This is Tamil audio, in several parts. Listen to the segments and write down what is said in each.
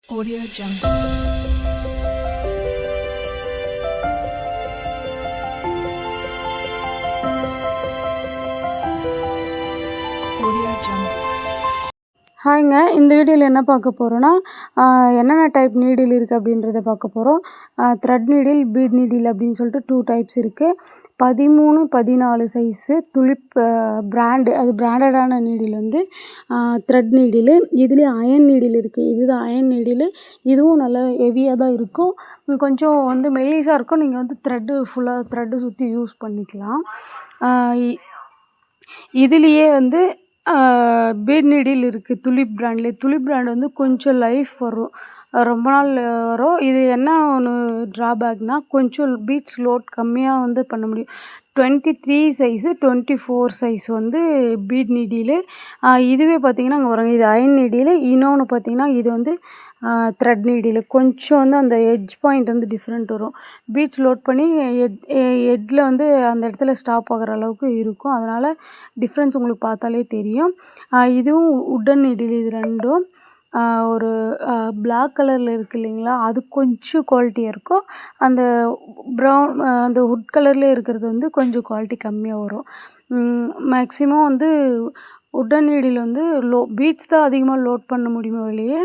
Audio Jungle. Audio Jungle. ஹாய்ங்க, இந்த வீடியோவில் என்ன பார்க்க போகிறோன்னா என்னென்ன டைப் நீடில் இருக்குது அப்படின்றத பார்க்க போகிறோம். த்ரெட் நீடில், பீட் நீடில் அப்படின்னு சொல்லிட்டு 2 டைப்ஸ் இருக்குது. 13, 14 சைஸு துலிப் பிராண்டு, அது பிராண்டடான நீடில் வந்து த்ரெட் நீடிலு. இதுலேயே அயன் நீடில் இருக்குது. இதுதான் அயன் நீடிலு. இதுவும் நல்லா ஹெவியாக தான் இருக்கும். கொஞ்சம் வந்து மெல்லிஸாக இருக்கும். நீங்கள் வந்து ஃபுல்லாக த்ரெட்டு சுற்றி யூஸ் பண்ணிக்கலாம். இதுலேயே வந்து பீட் நீடில் இருக்குது துலிப் பிராண்ட்லேயே. துலிப் பிராண்ட் வந்து கொஞ்சம் லைஃப் வரும், ரொம்ப நாள் வரும். இது என்ன ஒன்று ட்ராபேக்னால், கொஞ்சம் பீட்ஸ் லோட் கம்மியாக வந்து பண்ண முடியும். 23 சைஸு, 24 சைஸ் வந்து பீட் நீடிலு. இதுவே பார்த்திங்கன்னா அங்கே வராங்க, இது அயன் நீடிலு. இன்னொன்று பார்த்திங்கன்னா இது வந்து த்ரெட் நீடிலு. கொஞ்சம் வந்து அந்த எட்ஜ் பாயிண்ட் வந்து டிஃப்ரெண்ட் வரும். பீட்ஸ் லோட் பண்ணி எட்ஜில் வந்து அந்த இடத்துல ஸ்டாப் ஆகிற அளவுக்கு இருக்கும். அதனால் டிஃப்ரென்ஸ் உங்களுக்கு பார்த்தாலே தெரியும். இதுவும் உட்டன் நீடில். இது ரெண்டும் ஒரு பிளாக் கலரில் இருக்குது இல்லைங்களா, அது கொஞ்சம் குவாலிட்டியாக இருக்கும். அந்த ப்ரௌன் அந்த வுட் கலர்லேயே இருக்கிறது வந்து கொஞ்சம் குவாலிட்டி கம்மியாக வரும். மேக்ஸிமம் வந்து உட்டன் நீடில் வந்து பீட்ஸ் தான் அதிகமாக லோட் பண்ண முடியுமே வெளியே.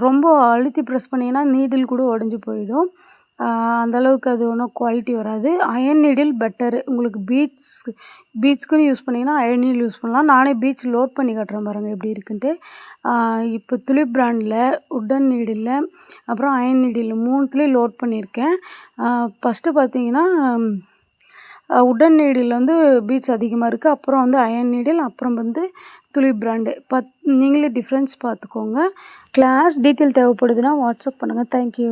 ரொம்ப அழுத்தி ப்ரெஸ் பண்ணிங்கன்னா நீடில் கூட உடஞ்சி போயிடும். அந்தளவுக்கு அது ஒன்றும் குவாலிட்டி வராது. Iron needle better. உங்களுக்கு பீட்ஸ்க்குன்னு யூஸ் பண்ணிங்கன்னா அயன் நீடில் யூஸ் பண்ணலாம். நானே பீட்ஸ் லோட் பண்ணி காட்டுறேன் பாருங்கள் எப்படி இருக்குன்ட்டு. இப்போ துலிப் பிராண்டில், உட்டன் நீடில், அப்புறம் அயன் நீடில் 3த்துலேயும் லோட் பண்ணியிருக்கேன். ஃபஸ்ட்டு பார்த்தீங்கன்னா உட்டன் நீடில் வந்து பீட்ஸ் அதிகமாக இருக்குது. அப்புறம் வந்து அயன் நீடில், அப்புறம் வந்து துலிப் பிராண்டு. நீங்களே டிஃப்ரென்ஸ் பார்த்துக்கோங்க. கிளாஸ் டீட்டெயில் தேவைப்படுதுன்னா வாட்ஸ்அப் பண்ணுங்கள். தேங்க்யூ.